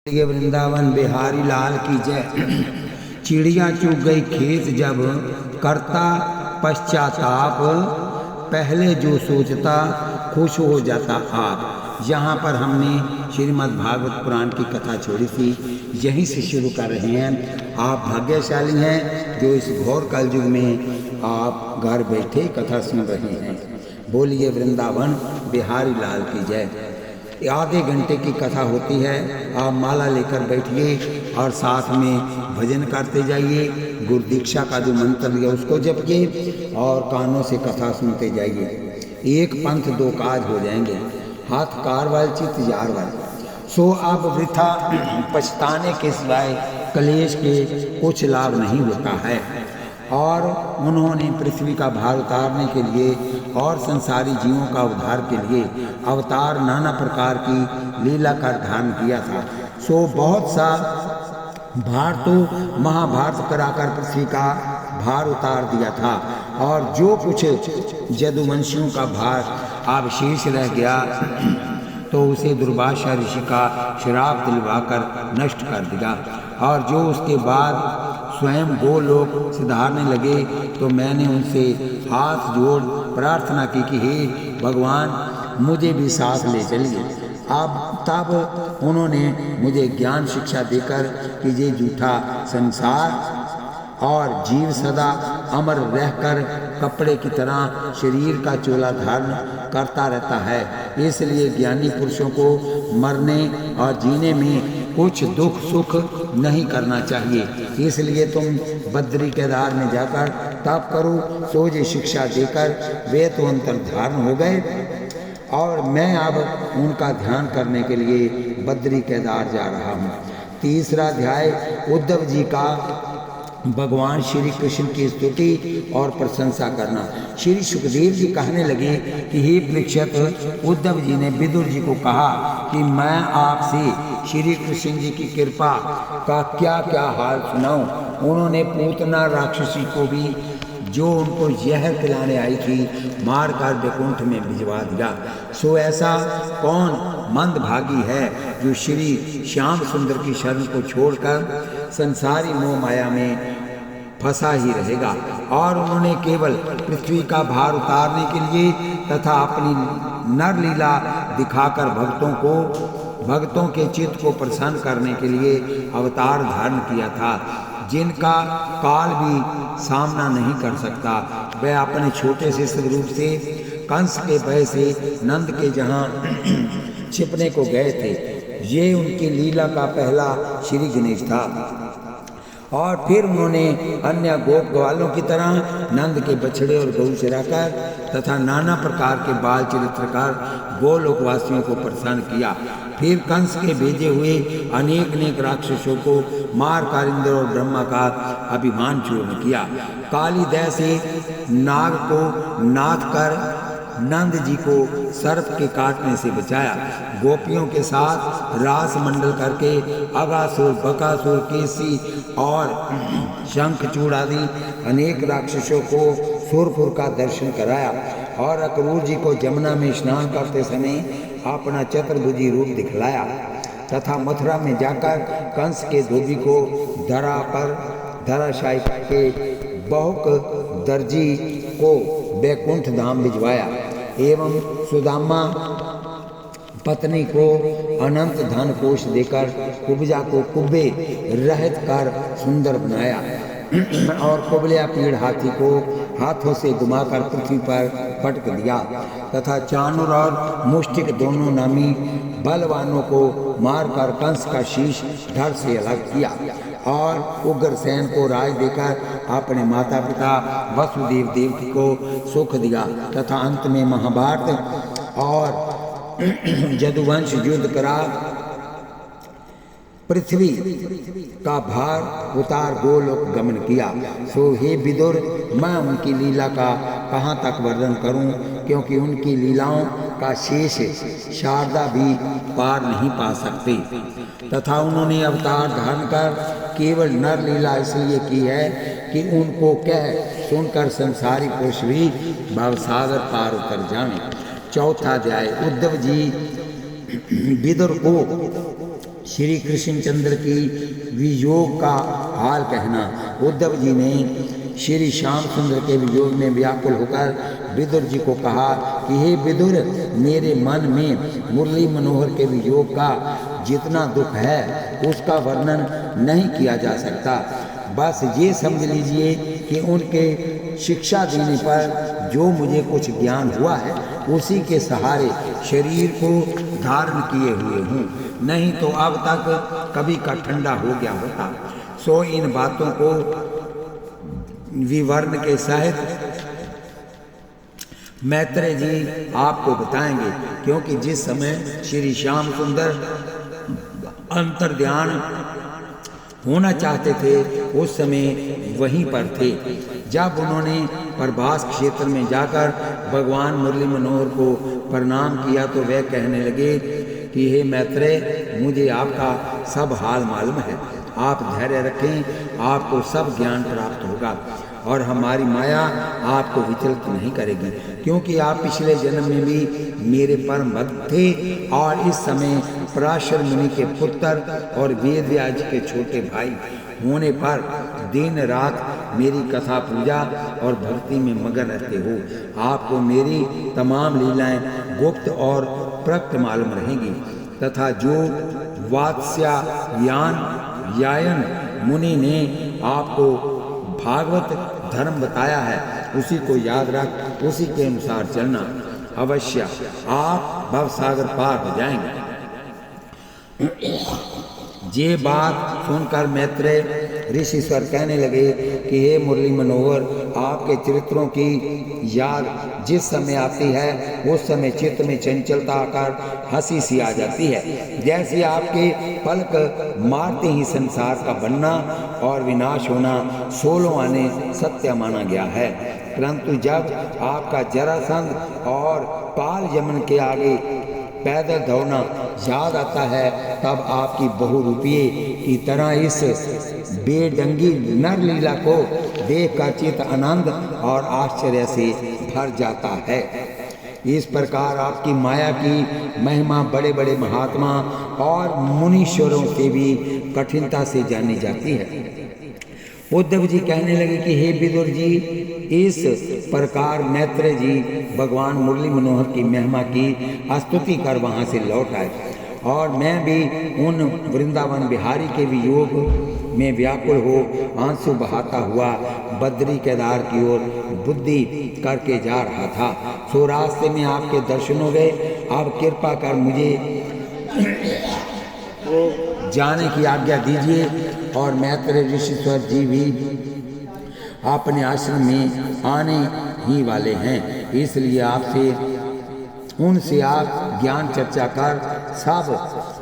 ये वृंदावन बिहारी लाल की जय। चिड़िया चुग गई खेत जब करता पश्चाताप, पहले जो सोचता खुश हो जाता आप। यहाँ पर हमने श्रीमद् भागवत पुराण की कथा छोड़ी थी, यहीं से शुरू कर रहे हैं। आप भाग्यशाली हैं जो इस घोर कलयुग में आप घर बैठे कथा सुन रहे हैं। बोलिए वृंदावन बिहारी लाल की जय। आधे घंटे की कथा होती है। आप माला लेकर बैठिए और साथ में भजन करते जाइए। गुरु दीक्षा का जो मंत्र लिया उसको जपिए और कानों से कथा सुनते जाइए। एक पंथ दो काज हो जाएंगे, हाथ कारवाल चित यारवाल। सो अब वृथा पछताने के सिवाय कलेश के कुछ लाभ नहीं होता है। और उन्होंने पृथ्वी का भार उतारने के लिए और संसारी जीवों का उद्धार के लिए अवतार नाना प्रकार की लीला कर धारण किया था। सो बहुत सा भार तो महाभारत कराकर पृथ्वी का भार उतार दिया था, और जो कुछ यदुवंशियों का भार अवशेष रह गया तो उसे दुर्वासा ऋषि का श्राप दिलवाकर नष्ट कर दिया। और जो उसके बाद स्वयं गोलोक सिधारने लगे तो मैंने उनसे हाथ जोड़ प्रार्थना की कि हे भगवान मुझे भी साथ ले चलिए। अब तब उन्होंने मुझे ज्ञान शिक्षा देकर कि ये झूठा संसार और जीव सदा अमर रहकर कपड़े की तरह शरीर का चोला धारण करता रहता है, इसलिए ज्ञानी पुरुषों को मरने और जीने में कुछ दुख सुख नहीं करना चाहिए। इसलिए तुम बद्री केदार में जाकर तप करो। सो ये शिक्षा देकर वे तो अंतर धारण हो गए और मैं अब उनका ध्यान करने के लिए बद्री केदार जा रहा हूँ। तीसरा अध्याय उद्धव जी का भगवान श्री कृष्ण की स्तुति और प्रशंसा करना। श्री सुखदेव जी कहने लगे कि हे परीक्षित, उद्धव जी ने विदुर जी को कहा कि मैं आपसे श्री कृष्ण जी की कृपा का क्या क्या हाल सुनाऊं। उन्होंने पूतना राक्षसी को भी, जो उनको जहर पिलाने आई थी, मारकर वैकुंठ में भिजवा दिया। सो ऐसा कौन मंदभागी है जो श्री श्याम सुंदर की शरण को छोड़कर संसारी मोह माया में फंसा ही रहेगा। और उन्होंने केवल पृथ्वी का भार उतारने के लिए तथा अपनी नर लीला दिखाकर भक्तों के चित्त को प्रसन्न करने के लिए अवतार धारण किया था, जिनका काल भी सामना नहीं कर सकता। वे अपने छोटे से स्वरूप से कंस के भय से नंद के जहाँ छिपने को गए थे। ये उनकी लीला का पहला श्री गणेश था। और फिर उन्होंने अन्य गोप ग्वालों की तरह नंद के बछड़े और गऊ चराकर तथा नाना प्रकार के बाल चरित्र कर गोलोकवासियों को प्रसन्न किया। फिर कंस के भेजे हुए अनेक राक्षसों को मारकर इंद्र और ब्रह्मा का अभिमान चूर्ण किया। कालीदय से नाग को नाथ कर नंद जी को सर्प के काटने से बचाया। गोपियों के साथ रास मंडल करके अगासुर, बकासुर, केसी और शंखचूड़ आदि अनेक राक्षसों को सुरपुर का दर्शन कराया। और अक्रूर जी को जमुना में स्नान करते समय अपना चतुर्भुजी रूप दिखलाया तथा मथुरा में जाकर कंस के धोबी को धराशायी के बहुक दर्जी को वैकुंठ धाम भिजवाया एवं सुदामा पत्नी को अनंत धन कोष देकर कुब्जा को कुब्बे रहित कर सुंदर बनाया और कुबलिया पीड़ हाथी को हाथों से घुमाकर पृथ्वी पर पटक दिया तथा चाणूर और मुष्टिक दोनों नामी बलवानों को मारकर कंस का शीश धड़ से अलग किया और उग्रसेन को राज देकर अपने माता पिता वसुदेव देवकी को सुख दिया तथा अंत में महाभारत और यदुवंश युद्ध करा पृथ्वी का भार उतार गोलोक गमन किया। सो हे विदुर, मैं उनकी लीला का कहाँ तक वर्णन करूं, क्योंकि उनकी लीलाओं का शेष शारदा भी पार नहीं पा सकते। तथा उन्होंने अवतार धारण कर केवल नर लीला इसलिए की है कि उनको कह सुनकर संसारी पुरुष भी भवसागर पार उतर जाएं। चौथा अध्याय उद्धव जी विदुर को श्री कृष्णचंद्र की वियोग का हाल कहना। उद्धव जी ने श्री श्याम सुंदर के वियोग में व्याकुल होकर विदुर जी को कहा कि हे विदुर, मेरे मन में मुरली मनोहर के वियोग का जितना दुख है उसका वर्णन नहीं किया जा सकता। बस ये समझ लीजिए कि उनके शिक्षा देने पर जो मुझे कुछ ज्ञान हुआ है उसी के सहारे शरीर को धारण किए हुए हूँ, नहीं तो अब तक कभी का ठंडा हो गया होता। सो इन बातों को विवरण के सहित मैत्रेय जी आपको बताएंगे, क्योंकि जिस समय श्री श्याम सुंदर अंतर्ध्यान होना चाहते थे उस समय वहीं पर थे। जब उन्होंने प्रभास क्षेत्र में जाकर भगवान मुरली मनोहर को प्रणाम किया तो वे कहने लगे कि हे मैत्रेय, मुझे आपका सब हाल मालूम है, आप धैर्य रखें, आपको सब ज्ञान प्राप्त होगा और हमारी माया आपको विचलित नहीं करेगी, क्योंकि आप पिछले जन्म में भी मेरे परम भक्त थे और इस समय पराशर मुनि के पुत्र और वेद व्यास जी के छोटे भाई होने पर दिन रात मेरी कथा पूजा और भक्ति में मगन रहते हो। आपको मेरी तमाम लीलाएं गुप्त और प्रकट मालूम रहेंगी तथा जो वात्स्यायन मुनि ने आपको भागवत धर्म बताया है उसी को याद रख उसी के अनुसार चलना, अवश्य आप भवसागर पार हो जाएंगे। ये बात सुनकर मैत्रेय ऋषिश्वर कहने लगे कि हे मुरली मनोहर, आपके चरित्रों की याद जिस समय आती है उस समय चित्त में चंचलता आकर हंसी सी आ जाती है, जैसे आपके पलक मारते ही संसार का बनना और विनाश होना 16 आने सत्य माना गया है। परंतु जब आपका जरासंध और पाल यमन के आगे पैदल दौड़ना याद आता है तब आपकी बहुरूपीय की तरह इस बेढंगी नर लीला को देखकर चित्त आनंद और आश्चर्य से भर जाता है। इस प्रकार आपकी माया की महिमा बड़े बड़े महात्मा और मुनीश्वरों से भी कठिनता से जानी जाती है। उद्धव जी कहने लगे कि हे विदुर जी, इस प्रकार मैत्रेय जी भगवान मुरली मनोहर की महिमा की स्तुति कर वहाँ से लौट आए और मैं भी उन वृंदावन बिहारी के वियोग में व्याकुल हो आंसू बहाता हुआ बद्री केदार की ओर बुद्धि करके जा रहा था। सो रास्ते में आपके दर्शन हो गए। आप कृपा कर मुझे जाने की आज्ञा दीजिए। और मैत्रेय ऋषिश्वर जी भी अपने आश्रम में आने ही वाले हैं, इसलिए उनसे आप ज्ञान चर्चा कर सब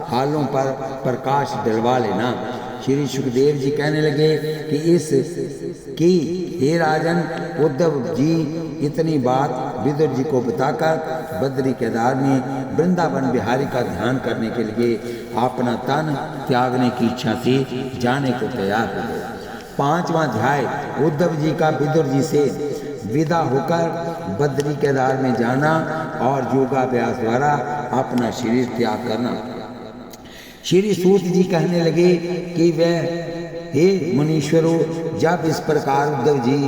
हालों पर प्रकाश डलवा लेना। श्री सुखदेव जी कहने लगे कि हे राजन, उद्धव जी इतनी बात विदुर जी को बताकर बद्री केदार में वृंदावन बिहारी का ध्यान करने के लिए अपना तन त्यागने की इच्छा से जाने को तैयार हो गए। 5वां अध्याय उद्धव जी का विदुर जी से विदा होकर बद्री केदार में जाना और योगाभ्यास द्वारा अपना शरीर त्याग करना। श्री सूत जी कहने लगे कि हे मुनीश्वरों, जब इस प्रकार उद्धव जी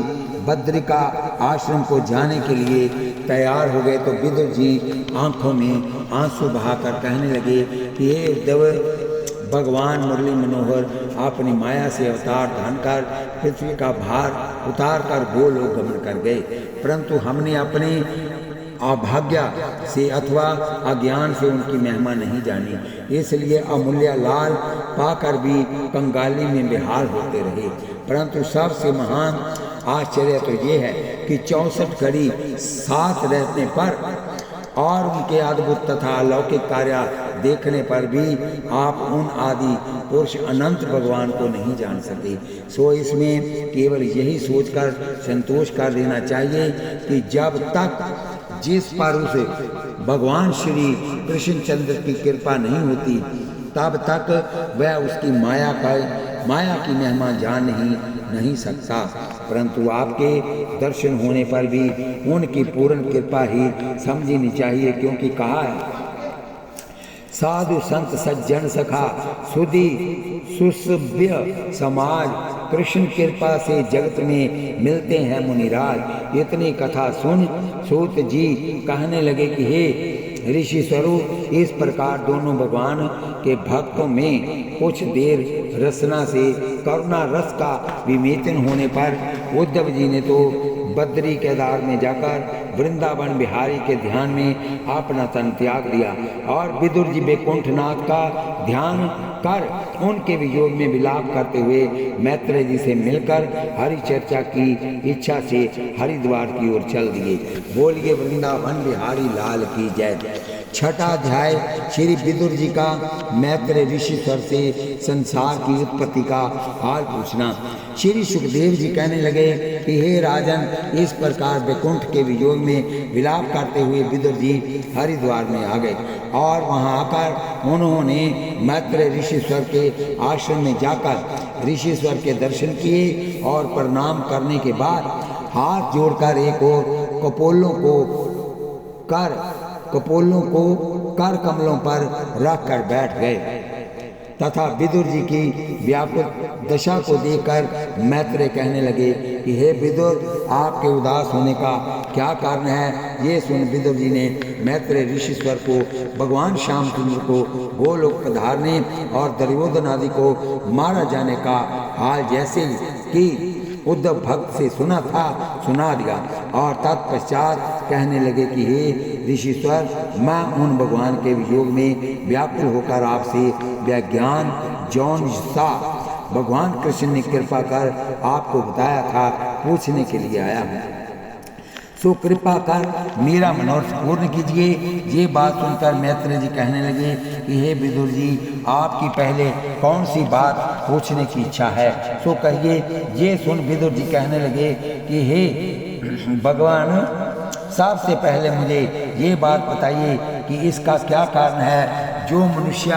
बद्रिका आश्रम को जाने के लिए तैयार हो गए तो विदुर जी आंखों में आंसू बहाकर कहने लगे कि हे उद्धव, भगवान मुरली मनोहर अपनी माया से अवतार धारण कर पृथ्वी का भार उतार कर गोलोक गमन कर गए, परंतु हमने अपने अभाग्य से अथवा अज्ञान से उनकी महिमा नहीं जानी, इसलिए अमूल्य लाल पाकर भी कंगाली में बेहाल होते रहे। परंतु सबसे महान आश्चर्य तो ये है कि 64 घड़ी साथ रहने पर और उनके अद्भुत तथा अलौकिक कार्य देखने पर भी आप उन आदि पुरुष अनंत भगवान को नहीं जान सके। सो इसमें केवल यही सोचकर संतोष कर देना चाहिए कि जब तक जिस पर उसे भगवान श्री कृष्णचंद्र की कृपा नहीं होती तब तक वह उसकी माया की महिमा जान नहीं सकता, परंतु आपके दर्शन होने पर भी उनकी पूर्ण कृपा ही समझनी चाहिए, क्योंकि कहा है साधु संत सज्जन सखा सुधी सुसभ्य समाज, कृष्ण कृपा से जगत में मिलते हैं मुनिराज। इतनी कथा सुन सूत जी कहने लगे कि हे ऋषि स्वरूप, इस प्रकार दोनों भगवान के भक्तों में कुछ देर रसना से करुणा रस का विवेचन होने पर उद्धव जी ने तो बद्री केदार में जाकर वृंदावन बिहारी के ध्यान में अपना तन त्याग दिया और विदुर जी वैकुंठनाथ का ध्यान कर उनके वियोग में विलाप करते हुए मैत्रेय जी से मिलकर हरि चर्चा की इच्छा से हरिद्वार की ओर चल दिए। बोलिए वृंदावन बिहारी लाल की जय। छठा अध्याय श्री विदुर जी का मैत्रेय ऋषिश्वर से संसार की उत्पत्ति का हाल पूछना। श्री सुखदेव जी कहने लगे कि हे राजन, इस प्रकार वैकुंठ के वियोग में विलाप करते हुए विदुर जी हरिद्वार में आ गए और वहां आकर उन्होंने मैत्रेय ऋषिश्वर के आश्रम में जाकर ऋषिश्वर के दर्शन किए और प्रणाम करने के बाद हाथ जोड़कर एक और कपोलों को कर कमलों पर रखकर बैठ गए तथा विदुर जी की व्याकुल दशा को देखकर मैत्रेय कहने लगे कि हे विदुर, आपके उदास होने का क्या कारण है। ये सुन विदुर जी ने मैत्रेय ऋषिश्वर को भगवान श्यामचंद्र को गोलोक पधारने और दुर्योधन आदि को मारा जाने का हाल जैसे कि उद्धव भक्त से सुना था सुना दिया और तत्पश्चात कहने लगे कि हे ऋषिश्वर, मैं उन भगवान के वियोग में व्याकुल होकर आपसे विज्ञान जौन सा भगवान कृष्ण ने कृपा कर आपको बताया था पूछने के लिए आया हूँ। सो कृपा कर मेरा मनोरथ पूर्ण कीजिए। ये बात सुनकर मैत्रेय जी कहने लगे कि हे विदुर जी, आपकी पहले कौन सी बात पूछने की इच्छा है, सो कहिए। ये सुन विदुर जी कहने लगे कि हे भगवान, सबसे पहले मुझे ये बात बताइए कि इसका क्या कारण है जो मनुष्य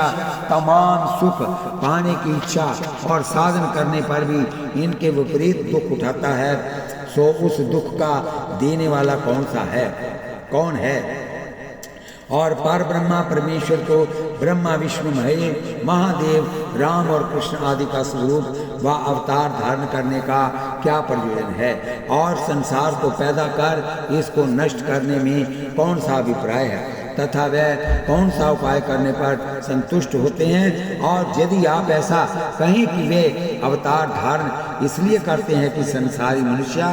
तमाम सुख पाने की इच्छा और साधन करने पर भी इनके विपरीत दुख उठाता है। सो उस दुख का देने वाला कौन है और पर ब्रह्मा परमेश्वर को ब्रह्मा विष्णु महेश महादेव राम और कृष्ण आदि का स्वरूप व अवतार धारण करने का क्या प्रयोजन है और संसार को पैदा कर इसको नष्ट करने में कौन सा अभिप्राय है तथा वह कौन सा उपाय करने पर संतुष्ट होते हैं। और यदि आप ऐसा कहें कि वे अवतार धारण इसलिए करते हैं कि संसारी मनुष्य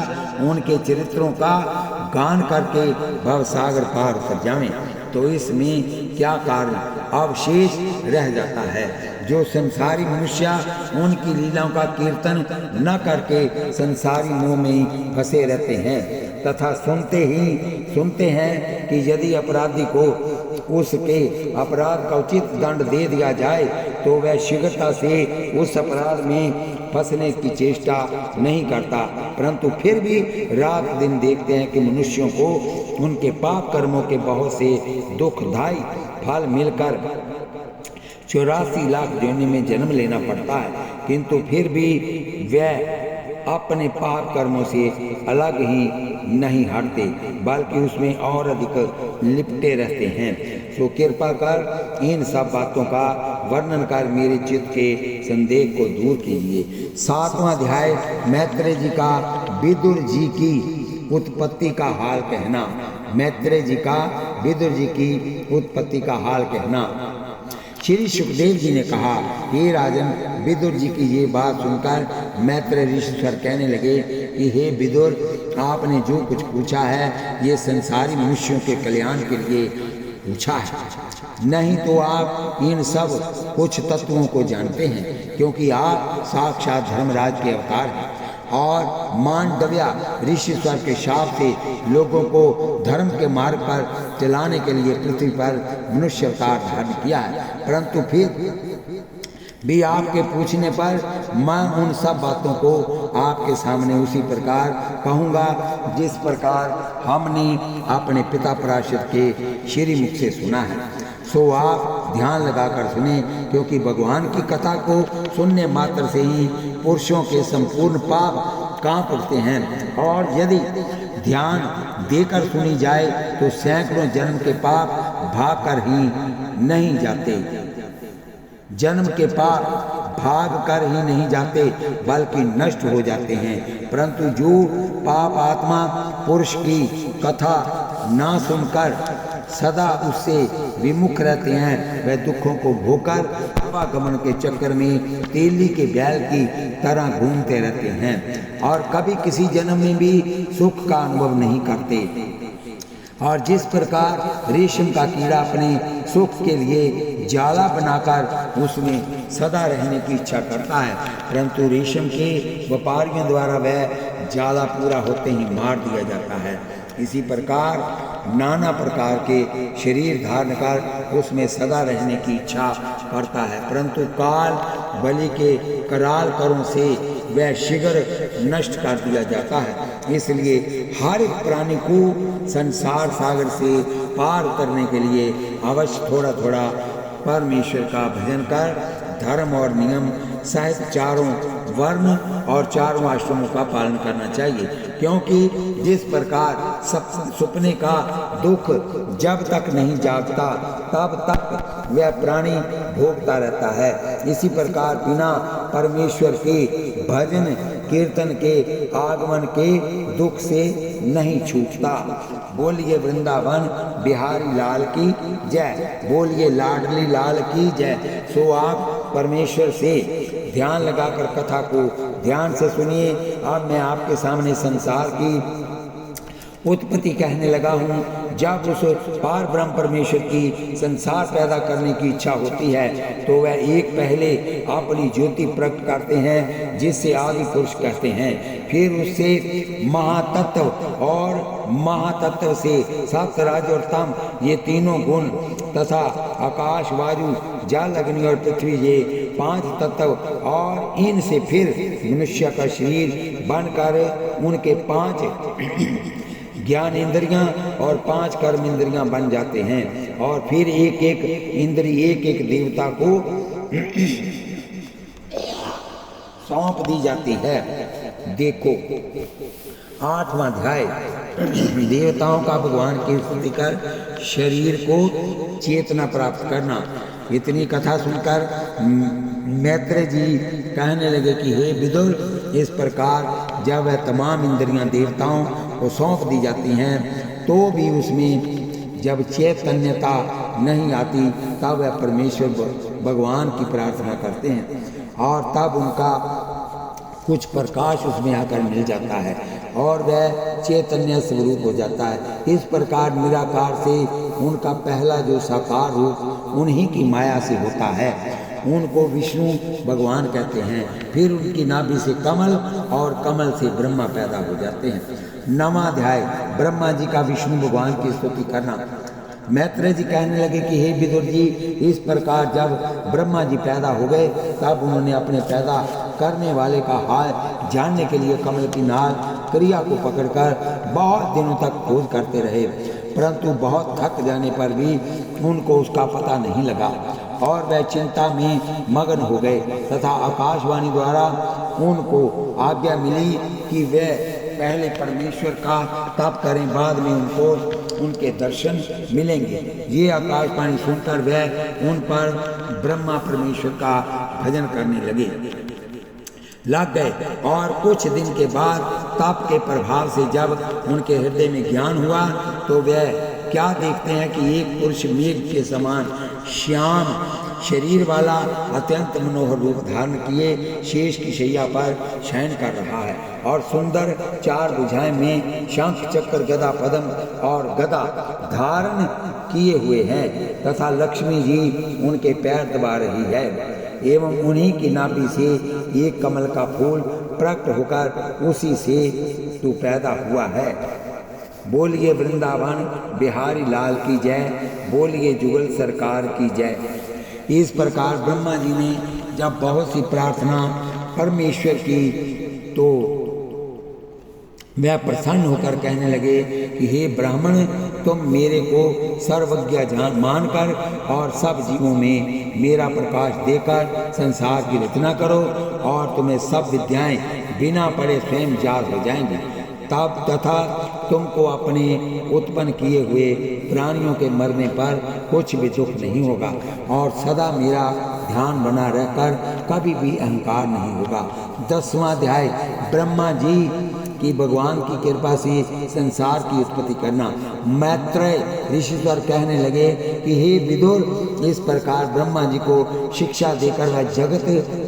उनके चरित्रों का गान करके भवसागर पार कर जाएं, तो इसमें क्या कारण अवशेष रह जाता है जो संसारी मनुष्य उनकी लीलाओं का कीर्तन न करके संसारी मोह में ही फंसे रहते हैं तथा सुनते हैं कि यदि अपराधी को उसके अपराध का उचित दंड दे दिया जाए तो वह शीघ्रता से उस अपराध में फंसने की चेष्टा नहीं करता, परंतु फिर भी रात दिन देखते हैं कि मनुष्यों को उनके पाप कर्मों के बहुत से दुखदायी फल मिलकर 84 लाख योनि में जन्म लेना पड़ता है, किंतु फिर भी वह अपने पाप कर्मों से अलग ही नहीं हटते बल्कि उसमें और अधिक लिपटे रहते हैं। सो कृपा कर इन सब बातों का वर्णन कर मेरे चित्त के संदेह को दूर कीजिए। 7वां अध्याय मैत्रेय जी का विदुर जी की उत्पत्ति का हाल कहना। मैत्रेय जी का विदुर जी की उत्पत्ति का हाल कहना। श्री सुखदेव जी ने कहा, हे राजन, विदुर जी की ये बात सुनकर मैत्रेय ऋषिश्वर कहने लगे कि हे विदुर, आपने जो कुछ पूछा है ये संसारी मनुष्यों के कल्याण के लिए पूछा है, नहीं तो आप इन सब कुछ तत्वों को जानते हैं, क्योंकि आप साक्षात धर्मराज के अवतार हैं और मांडव्य ऋषिश्वर के शाप से लोगों को धर्म के मार्ग पर चलाने के लिए पृथ्वी पर मनुष्य अवतार धारण किया है, परंतु फिर भी आपके पूछने पर मैं उन सब बातों को आपके सामने उसी प्रकार कहूँगा जिस प्रकार हमने अपने पिता पराशर के श्रीमुख से सुना है। सो आप ध्यान लगाकर सुने, क्योंकि भगवान की कथा को सुनने मात्र से ही पुरुषों के संपूर्ण पाप कांप उठते हैं और यदि ध्यान देकर सुनी जाए तो सैकड़ों जन्म के पाप भाग कर ही नहीं जाते, जन्म के पार भाग कर ही नहीं जाते बल्कि नष्ट हो जाते हैं। परंतु जो पाप आत्मा पुरुष की कथा ना सुनकर सदा उससे विमुख रहते हैं, वह दुखों को भोकर आवागमन के चक्कर में तेली के बैल की तरह घूमते रहते हैं और कभी किसी जन्म में भी सुख का अनुभव नहीं करते। और जिस प्रकार रेशम का कीड़ा अपने सुख के लिए जाला बनाकर उसमें सदा रहने की इच्छा करता है, परंतु रेशम के व्यापारियों द्वारा वह जाला पूरा होते ही मार दिया जाता है, इसी प्रकार नाना प्रकार के शरीर धारण कर उसमें सदा रहने की इच्छा करता है, परंतु काल बलि के कराल करों से वह शीघ्र नष्ट कर दिया जाता है। इसलिए हर एक प्राणी को संसार सागर से पार उतरने के लिए अवश्य थोड़ा थोड़ा परमेश्वर का भजन कर धर्म और नियम सहित चारों वर्ण और चारों आश्रमों का पालन करना चाहिए, क्योंकि जिस प्रकार सपने का दुख जब तक नहीं जागता तब तक वह प्राणी भोगता रहता है, इसी प्रकार बिना परमेश्वर के भजन कीर्तन के आगमन के दुख से नहीं छूटता। बोलिए वृंदावन बिहारी लाल की जय, बोलिए लाडली लाल की जय। सो आप परमेश्वर से ध्यान लगाकर कथा को ध्यान से सुनिए। अब मैं आपके सामने संसार की उत्पत्ति कहने लगा हूँ। जब उस पार ब्रह्म परमेश्वर की संसार पैदा करने की इच्छा होती है तो वह एक पहले अपनी ज्योति प्रकट करते हैं जिससे आदि पुरुष कहते हैं, फिर उससे महातत्व और महातत्व से सप्त रज और तम ये तीनों गुण तथा आकाश वायु जल अग्नि और पृथ्वी ये पांच तत्व और इनसे फिर मनुष्य का शरीर बनकर उनके पांच ज्ञान इंद्रियां और पांच कर्म इंद्रियां बन जाते हैं और फिर एक एक इंद्रिय एक एक देवता को सौंप दी जाती है। देखो 8वां अध्याय देवताओं का भगवान की स्तुति कर शरीर को चेतना प्राप्त करना। इतनी कथा सुनकर मैत्रेय जी कहने लगे कि हे विदुर, इस प्रकार जब वह तमाम इंद्रियां देवताओं को सौंप दी जाती हैं तो भी उसमें जब चैतन्यता नहीं आती तब वह परमेश्वर भगवान की प्रार्थना करते हैं और तब उनका कुछ प्रकाश उसमें आकर मिल जाता है और वह चैतन्य स्वरूप हो जाता है। इस प्रकार निराकार से उनका पहला जो साकार रूप उन्हीं की माया से होता है, उनको विष्णु भगवान कहते हैं। फिर उनकी नाभि से कमल और कमल से ब्रह्मा पैदा हो जाते हैं। 9वां अध्याय ब्रह्मा जी का विष्णु भगवान की स्तुति करना। मैत्रेय जी कहने लगे कि हे विदुर जी, इस प्रकार जब ब्रह्मा जी पैदा हो गए तब उन्होंने अपने पैदा करने वाले का हाल जानने के लिए कमल की नाल क्रिया को पकड़कर बहुत दिनों तक खोज करते रहे, परंतु बहुत थक जाने पर भी उनको उसका पता नहीं लगा और वह चिंता में मगन हो गए तथा आकाशवाणी द्वारा उनको आज्ञा मिली कि वे पहले परमेश्वर का तप करें, बाद में उनको उनके दर्शन मिलेंगे। ये आकाशवाणी सुनकर वह उन पर ब्रह्मा परमेश्वर का भजन करने लग गए और कुछ दिन के बाद तप के प्रभाव से जब उनके हृदय में ज्ञान हुआ तो वह क्या देखते हैं कि एक पुरुष मेघ के समान श्याम शरीर वाला अत्यंत मनोहर रूप धारण किए शेष की शैया पर शयन कर रहा है और सुंदर 4 भुजाएं में शंख चक्र गदा पद्म और गदा धारण किए हुए हैं तथा लक्ष्मी जी उनके पैर दबा रही है एवं उन्हीं की नाभि से एक कमल का फूल प्रकट होकर उसी से तू पैदा हुआ है। बोलिए वृंदावन बिहारी लाल की जय, बोलिए जुगल सरकार की जय। इस प्रकार ब्रह्मा जी ने जब बहुत सी प्रार्थना परमेश्वर की तो वह प्रसन्न होकर कहने लगे कि हे ब्राह्मण, तुम मेरे को सर्वज्ञ जान मानकर और सब जीवों में मेरा प्रकाश देकर संसार की रचना करो और तुम्हें सब विद्याएं बिना पढ़े स्वयं जाग हो जाएंगी। तब तथा तुमको अपने उत्पन्न किए हुए प्राणियों के मरने पर कुछ भी दुख नहीं होगा और सदा मेरा ध्यान बना रहकर कभी भी अहंकार नहीं होगा। 10वां अध्याय ब्रह्मा जी कि भगवान की कृपा से संसार की उत्पत्ति करना। मैत्रेय ऋषिश्वर कहने लगे कि हे विदुर, इस प्रकार ब्रह्मा जी को शिक्षा देकर वह जगत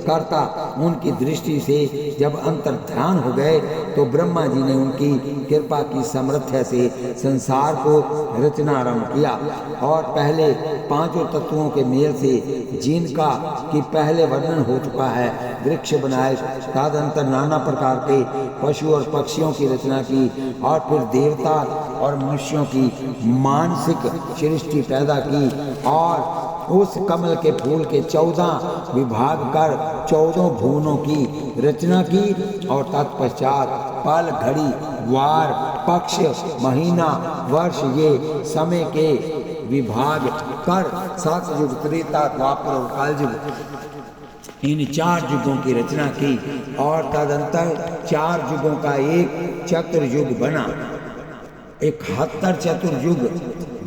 करता उनकी दृष्टि से जब अंतर्ध्यान हो गए तो ब्रह्मा जी ने उनकी कृपा की सामर्थ्य से संसार को रचना आरंभ किया और पहले 5 तत्वों के मेल से जिनका कि पहले वर्णन हो चुका है वृक्ष बनाए, तदंतर नाना प्रकार के पशु और पक्षियों की रचना की और फिर देवता और मनुष्यों की मानसिक सृष्टि पैदा की और उस कमल के फूल के 14 विभाग कर 14 भुवनों की रचना की और तत्पश्चात पल, घड़ी, वार, पक्ष, महीना, वर्ष ये समय के विभाग कर सतयुग, त्रेता, द्वापर और कलयुग इन 4 युगों की रचना की और तदंतर 4 युगों का एक चतुर्युग बना। 71 चतुर्युग,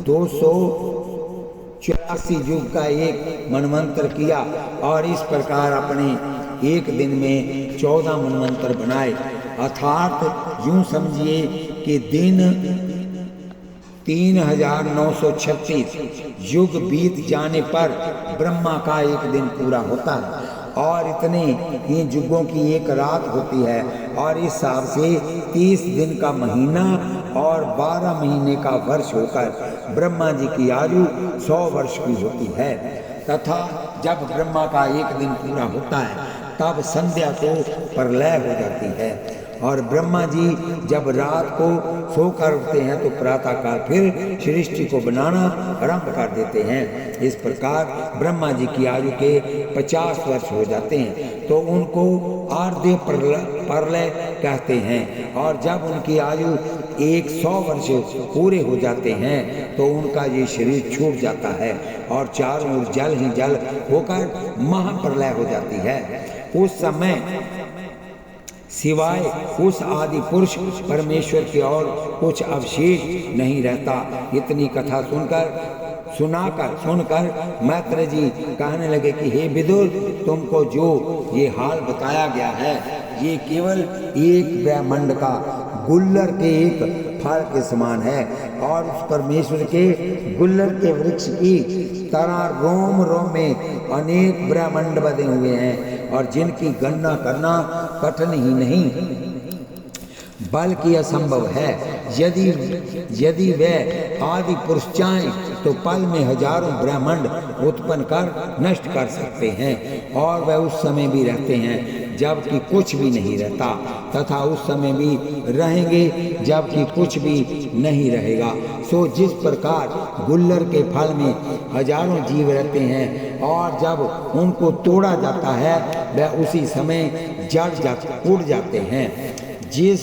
284 युग का एक मनवंतर किया और इस प्रकार अपने एक दिन में 14 मनवंतर बनाए। अर्थात यूं समझिए कि दिन 3936 युग बीत जाने पर ब्रह्मा का एक दिन पूरा होता है और इतने ही युगों की एक रात होती है और इस हिसाब से 30 दिन का महीना और 12 महीने का वर्ष होकर ब्रह्मा जी की आयु 100 वर्ष की होती है। तथा जब ब्रह्मा का एक दिन पूरा होता है तब संध्या को प्रलय हो जाती है और ब्रह्मा जी जब रात को सोकर उठते हैं तो प्रातःकाल फिर सृष्टि को बनाना आरंभ कर देते हैं। इस प्रकार ब्रह्मा जी की आयु के 50 वर्ष हो जाते हैं तो उनको आर्द्य प्रलय कहते हैं और जब उनकी आयु 100 वर्ष पूरे हो जाते हैं तो उनका ये शरीर छूट जाता है और चारों ओर जल ही जल होकर महाप्रलय हो जाती है। उस समय सिवाय उस आदि पुरुष परमेश्वर के और कुछ अवशेष नहीं रहता। इतनी कथा सुनकर मैत्रेय जी कहने लगे कि हे विदुर, तुमको जो ये हाल बताया गया है ये केवल एक ब्रह्मांड का गुल्लर के एक फल के समान है और उस परमेश्वर के गुल्लर के वृक्ष की तरह रोम रोम में अनेक ब्रह्मांड बने हुए हैं और जिनकी गणना करना कठिन ही नहीं बल्कि असंभव है। यदि वे आदि पुरुष चाहें तो पल में हजारों ब्रह्मांड उत्पन्न कर नष्ट कर सकते हैं और वह उस समय भी रहते हैं जबकि कुछ भी नहीं रहता तथा उस समय भी रहेंगे जबकि कुछ भी नहीं रहेगा। सो जिस प्रकार गुल्लर के फल में हजारों जीव रहते हैं और जब उनको तोड़ा जाता है वह उसी समय उड़ जाते हैं। जिस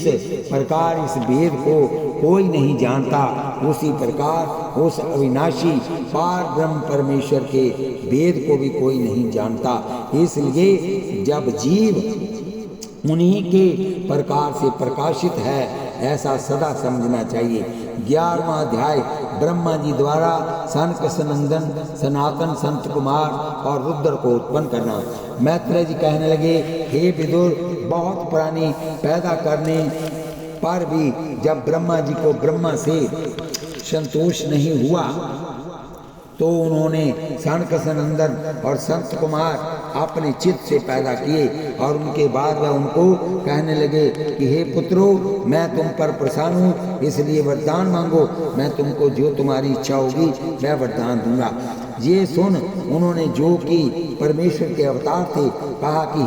प्रकार इस भेद को कोई नहीं जानता उसी प्रकार उस अविनाशी पार ब्रह्म परमेश्वर के भेद को भी कोई नहीं जानता। इसलिए जब जीव उन्हीं के प्रकार से प्रकाशित है ऐसा सदा समझना चाहिए। 11वां अध्याय ब्रह्मा जी द्वारा सनक सनंदन सनातन संत कुमार और रुद्र को उत्पन्न करना। मैत्रेय जी कहने लगे, हे विदुर, बहुत प्राणी पैदा करने पर भी जब ब्रह्मा जी को ब्रह्मा से संतोष नहीं हुआ तो उन्होंने सनक सनंदन और संत कुमार अपने चित्त से पैदा किए और उनके बाद वह उनको कहने लगे कि हे पुत्रों, मैं तुम पर प्रसन्न हूँ इसलिए वरदान मांगो, मैं तुमको जो तुम्हारी इच्छा होगी मैं वरदान दूंगा। ये सुन उन्होंने जो कि परमेश्वर के अवतार थे कहा कि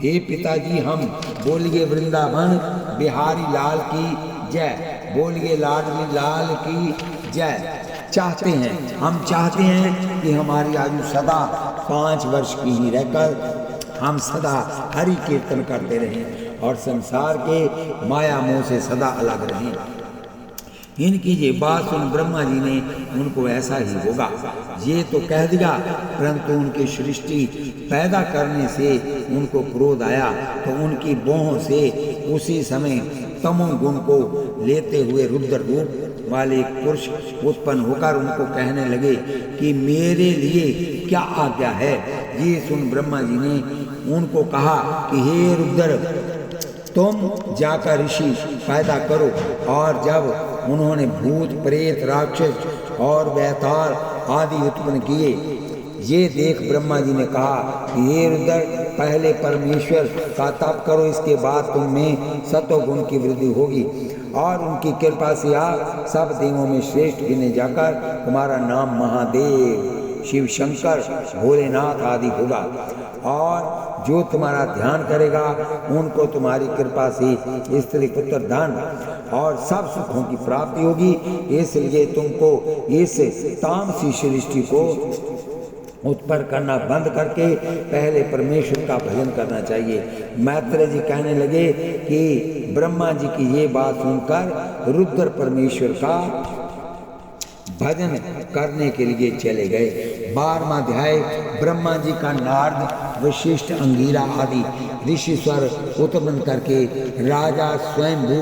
हे पिताजी हम बोलिए वृंदावन बिहारी लाल की जय, बोलिए लाडली लाल की जय। हम चाहते हैं कि हमारी आयु सदा 5 वर्ष की ही रहकर हम सदा हरि कीर्तन करते रहें और संसार के माया मोह से सदा अलग रहें। इनकी ये बात सुन ब्रह्मा जी ने उनको ऐसा ही होगा ये तो कह दिया, परंतु उनकी सृष्टि पैदा करने से उनको क्रोध आया तो उनकी बाहों से उसी समय तमोगुण को लेते हुए रुद्र रूप वाले एक पुरुष उत्पन्न होकर उनको कहने लगे कि मेरे लिए क्या आज्ञा है। ये सुन ब्रह्मा जी ने उनको कहा कि हे रुद्र, तुम जाकर ऋषि पैदा करो। और जब उन्होंने भूत प्रेत राक्षस और बैताल आदि उत्पन्न किए, ये देख ब्रह्मा जी ने कहा कि हे रुद्र, पहले परमेश्वर का तप करो, इसके बाद तुम में सत्वगुण की वृद्धि होगी और उनकी कृपा से आप सब देवों में श्रेष्ठ गिने जाकर तुम्हारा नाम महादेव, शिव शंकर, भोलेनाथ आदि होगा। और जो तुम्हारा ध्यान करेगा उनको तुम्हारी कृपा से स्त्री पुत्र धन और सब सुखों की प्राप्ति होगी। इसलिए तुमको इस तामसी सृष्टि को उत्पन्न करना बंद करके पहले परमेश्वर का भजन करना चाहिए। मैत्रेय जी कहने लगे कि ब्रह्मा जी की ये बात सुनकर रुद्र परमेश्वर का भजन करने के लिए चले गए। 12वां अध्याय ब्रह्मा जी का नारद, वशिष्ठ, अंगीरा आदि ऋषि स्वर उत्पन्न करके राजा स्वयंभू,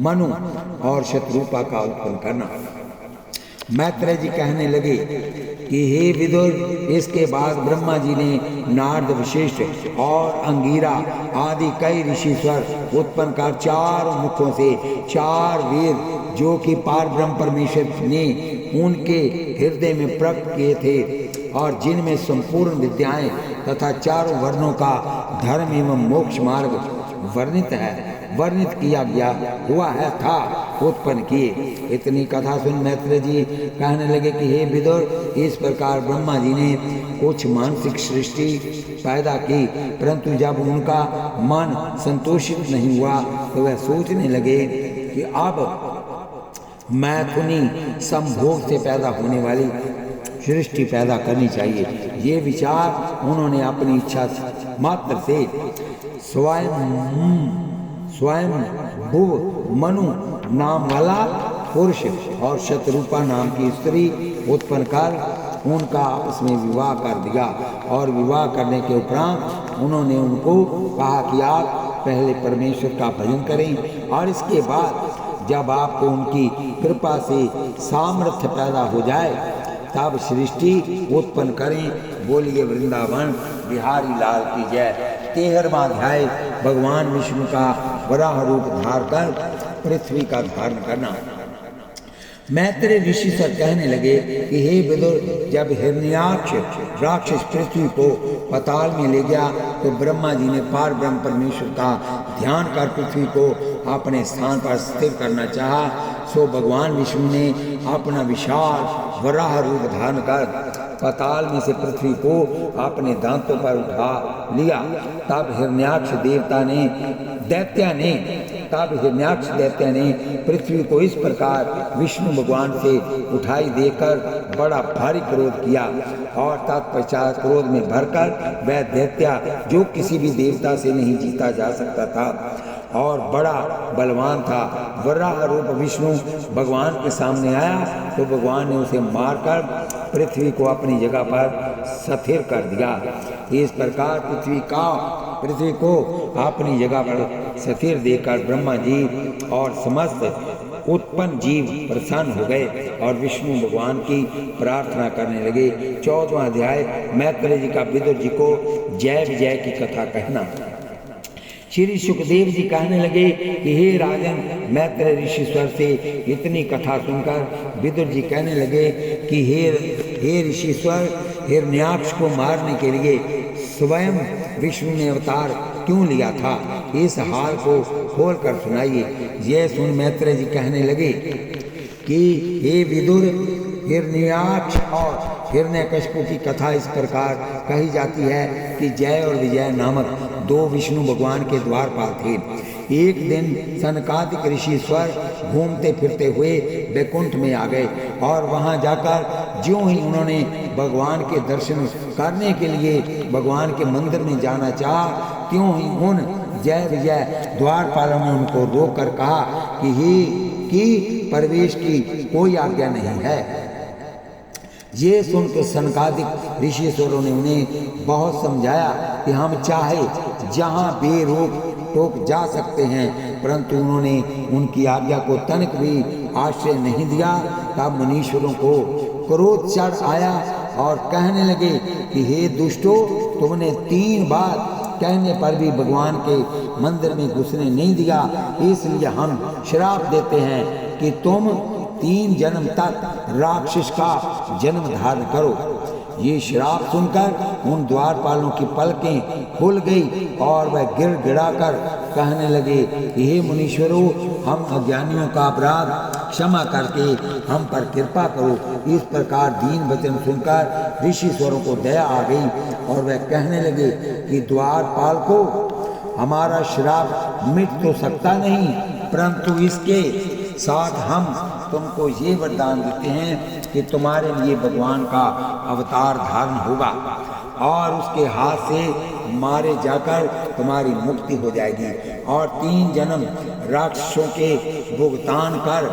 मनु और शत्रुपा का उत्पन्न करना। मैत्रेय जी कहने लगे कि हे विदुर, इसके बाद ब्रह्मा जी ने नारद, वशिष्ठ और अंगीरा आदि कई ऋषि स्वर उत्पन्न कर 4 मुखों से 4 वेद जो कि पार ब्रह्म परमेश्वर ने उनके हृदय में प्रकट किए थे और जिनमें संपूर्ण विद्याएं तथा 4 वर्णों का धर्म एवं मोक्ष मार्ग वर्णित किया गया हुआ है था, उत्पन्न किए। इतनी कथा सुन मैत्रेय जी कहने लगे कि हे विदुर, इस प्रकार ब्रह्मा जी ने कुछ मानसिक सृष्टि पैदा की, परंतु जब उनका मन संतोषित नहीं हुआ तो वह सोचने लगे कि अब मैथुनी संभोग से पैदा होने वाली सृष्टि पैदा करनी चाहिए। ये विचार उन्होंने अपनी इच्छा मात्र से स्वयं भुव मनु नाम वाला पुरुष और शत्रुपा नाम की स्त्री उत्पन्न कर उनका आपस में विवाह कर दिया। और विवाह करने के उपरांत उन्होंने उनको कहा कि आप पहले परमेश्वर का भजन करें और इसके बाद जब आपको उनकी कृपा से सामर्थ्य पैदा हो जाए तब सृष्टि उत्पन्न करें। बोलिए वृंदावन बिहारी लाल की जय। 13वां अध्याय भगवान विष्णु का वराह रूप धार कर पृथ्वी का धारण करना। मैत्रेय ऋषि से कहने लगे कि हे विदुर, जब हिरण्याक्ष राक्षस पृथ्वी को पाताल में ले गया तो ब्रह्मा जी ने पार ब्रह्म परमेश्वर का ध्यान कर पृथ्वी को अपने स्थान पर स्थिर करना चाहा। सो भगवान विष्णु ने अपना विशाल वराह रूप धारण कर पाताल में से पृथ्वी को अपने दांतों पर उठा लिया। तब हिरण्याक्ष दैत्य ने पृथ्वी को इस प्रकार विष्णु भगवान से उठाई देकर बड़ा भारी क्रोध किया और तत्पश्चात क्रोध में भरकर वह दैत्य जो किसी भी देवता से नहीं जीता जा सकता था और बड़ा बलवान था, वराह रूप विष्णु भगवान के सामने आया तो भगवान ने उसे मारकर पृथ्वी को अपनी जगह पर स्थिर कर दिया। इस प्रकार पृथ्वी को अपनी जगह पर स्थिर देकर ब्रह्मा जी और समस्त उत्पन्न जीव प्रसन्न हो गए और विष्णु भगवान की प्रार्थना करने लगे। 14वां अध्याय मैत्रेय जी का विदुर जी को जय विजय की कथा कहना। श्री सुखदेव जी कहने लगे कि हे राजन, मैत्रेय ऋषि स्वर से इतनी कथा सुनकर विदुर जी कहने लगे कि हे ऋषि स्वर, हिरण्याक्ष को मारने के लिए स्वयं विष्णु ने अवतार क्यों लिया था, इस हाल को खोल कर सुनाइए। यह सुन मैत्रेय जी कहने लगे कि हे विदुर, हिरण्याक्ष और हिरण्यकशिपु की कथा इस प्रकार कही जाती है कि जय और विजय नामक 2 विष्णु भगवान के द्वारपाल थे। एक दिन सनकादिक ऋषि स्वर घूमते फिरते हुए वैकुंठ में आ गए और वहां जाकर ज्यों ही उन्होंने भगवान के दर्शन करने के लिए भगवान के मंदिर में जाना चाहा, त्यों ही उन जय विजय द्वारपालों ने उनको रोक कर कहा कि की प्रवेश की कोई आज्ञा नहीं है। ये सुनकर सनकादिक ऋषिश्वरों ने उन्हें बहुत समझाया कि हम चाहे जहाँ बेरोक टोक जा सकते हैं, परंतु उन्होंने उनकी आज्ञा को तनिक भी आश्रय नहीं दिया। तब मुनीश्वरों को क्रोध चढ़ आया और कहने लगे कि हे दुष्टों, तुमने 3 बार कहने पर भी भगवान के मंदिर में घुसने नहीं दिया, इसलिए हम श्राप देते हैं कि तुम 3 जन्म तक राक्षस का जन्म धारण करो। ये श्राप सुनकर उन द्वारपालों की पलकें खुल गई और वह गिड़गिड़ाकर कहने लगे, हे मुनीश्वरों, हम अज्ञानियों का अपराध क्षमा करके हम पर कृपा करो। इस प्रकार दीन वचन सुनकर ऋषिश्वरों को दया आ गई और वह कहने लगे कि द्वारपाल को हमारा श्राप मिट तो सकता नहीं, परंतु इसके साथ हम तुमको ये वरदान देते हैं कि तुम्हारे लिए भगवान का अवतार धारण होगा और उसके हाथ से मारे जाकर तुम्हारी मुक्ति हो जाएगी और 3 जन्म राक्षसों के भुगतान कर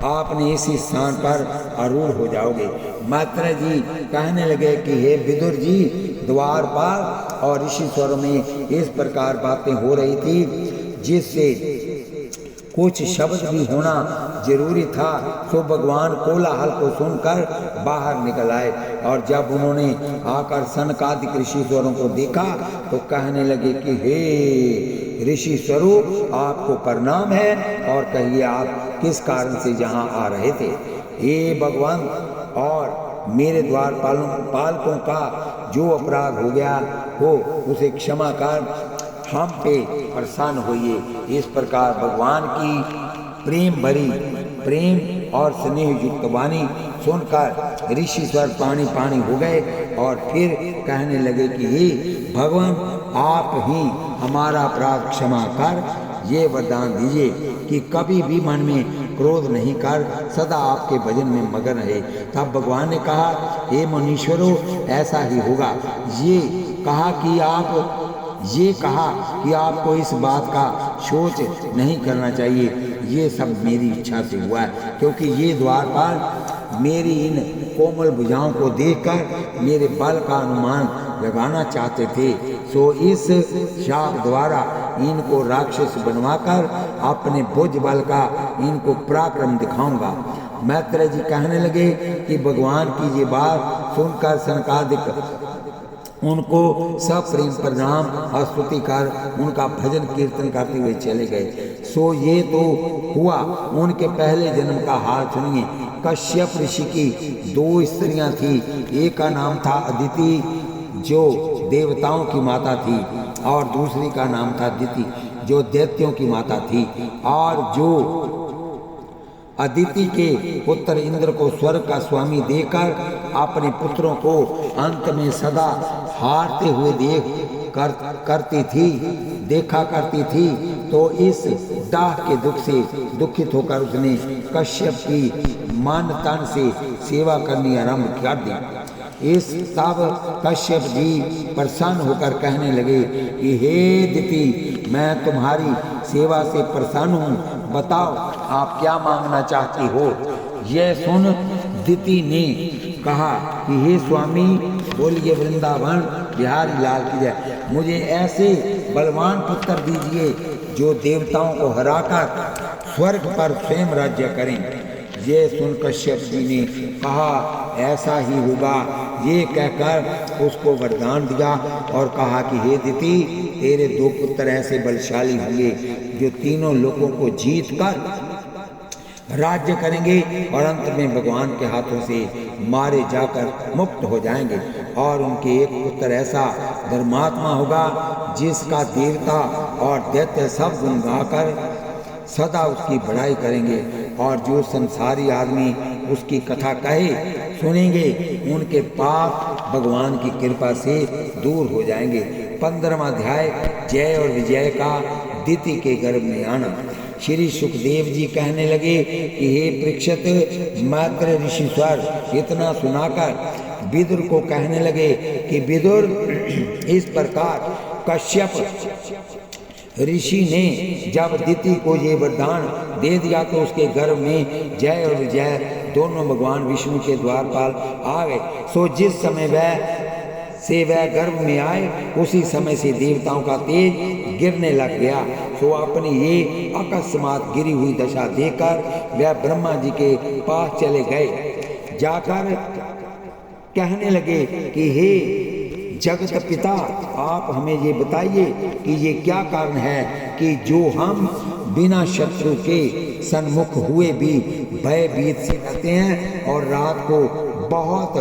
आपने इसी स्थान पर आरूढ़ हो जाओगे। मैत्रेय जी कहने लगे कि हे विदुर जी, द्वारपाल और ऋषिश्वरों में इस प्रकार बातें हो रही थी जिससे कुछ शब्द भी होना जरूरी था। तो भगवान कोलाहल को सुनकर बाहर निकल आए और जब उन्होंने आकर सनकादिक ऋषिश्वरों को देखा तो कहने लगे कि हे ऋषिश्वरों, आपको प्रणाम है और कहिए आप किस कारण से यहाँ आ रहे थे। हे भगवान, और मेरे द्वारपालों का जो अपराध हो गया हो उसे क्षमा कर हम पे प्रसन्न होइए। इस प्रकार भगवान की प्रेम और स्नेह युक्त वाणी सुनकर ऋषिश्वर पानी हो गए और फिर कहने लगे कि हे भगवान, आप ही हमारा अपराध क्षमा कर ये वरदान दीजिए कि कभी भी मन में क्रोध नहीं कर सदा आपके भजन में मगन रहे। तब भगवान ने कहा, हे मुनीश्वरों, ऐसा ही होगा। ये कहा कि आपको इस बात का सोच नहीं करना चाहिए। ये सब मेरी इच्छा से हुआ है, क्योंकि ये द्वारपाल मेरी इन कोमल भुजाओं को देखकर मेरे बल का अनुमान लगाना चाहते थे। सो इस शाप द्वारा इनको राक्षस बनवाकर अपने भुज बल का इनको पराक्रम दिखाऊंगा। मैत्रेय जी कहने लगे कि भगवान की ये बात सुनकर सनकादिक उनको सब प्रेम प्रणाम और स्तुति कर उनका भजन कीर्तन करते हुए चले गए। सो ये तो हुआ उनके पहले जन्म का हाल। सुनिए, कश्यप ऋषि की 2 स्त्रियां थी। एक का नाम था अदिति, जो देवताओं की माता थी, और दूसरी का नाम था दिति, जो दैत्यों की माता थी। और जो अदिति के पुत्र इंद्र को स्वर्ग का स्वामी देकर अपने पुत्रों को अंत में सदा हारते हुए देखा करती थी, तो इस दाह के दुख से दुखित होकर उसने कश्यप की मन तन से सेवा करनी आरंभ कर दी। इस तब कश्यप जी प्रसन्न होकर कहने लगे कि हे दिति, मैं तुम्हारी सेवा से प्रसन्न हूँ, बताओ आप क्या मांगना चाहती हो। यह सुन दिति ने कहा कि हे स्वामी, बोलिए वृंदावन बिहारी लाल की जय, मुझे ऐसे बलवान पुत्र दीजिए जो देवताओं को हराकर स्वर्ग पर स्वयं राज्य करें। ये सुन कश्यप जी ने कहा, ऐसा ही होगा। ये कहकर उसको वरदान दिया और कहा कि हे दिति, तेरे 2 पुत्र ऐसे बलशाली होंगे जो तीनों लोगों को जीत कर राज्य करेंगे और अंत में भगवान के हाथों से मारे जाकर मुक्त हो जाएंगे। और उनके एक पुत्र ऐसा धर्मात्मा होगा जिसका देवता और दैत्य सब गुण गाकर सदा उसकी बड़ाई करेंगे, और जो संसारी आदमी उसकी कथा कहे सुनेंगे, उनके पाप भगवान की कृपा से दूर हो जाएंगे। 15वां अध्याय जय और विजय का दिति के गर्भ में आना। श्री सुखदेव जी कहने लगे कि हे परीक्षित, मैत्रेय ऋषिश्वर इतना सुनाकर विदुर को कहने लगे कि विदुर, इस प्रकार कश्यप ऋषि ने जब दिति को ये वरदान दे दिया तो उसके गर्भ में जय और विजय दोनों भगवान विष्णु के द्वारपाल आ गए। सो जिस समय वह गर्भ में आए उसी समय से देवताओं का तेज गिरने लग गया। सो अपनी ये अकस्मात गिरी हुई दशा देखकर वह ब्रह्मा जी के पास चले गए। जाकर कहने लगे कि हे जगत पिता, आप हमें ये बताइए कि ये क्या कारण है कि जो हम बिना शत्रु के सन्मुख हुए भी भयभीत से रहते हैं और रात को बहुत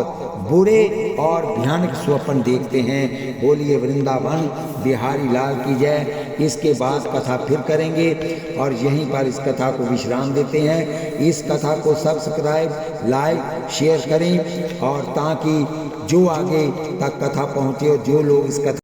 बुरे और भयानक स्वप्न देखते हैं। बोलिए वृंदावन बिहारी लाल की जय। इसके बाद कथा फिर करेंगे और यहीं पर इस कथा को विश्राम देते हैं। इस कथा को सब्सक्राइब, लाइक, शेयर करें और ताकि जो आगे तक कथा पहुँचे और जो लोग इस कथा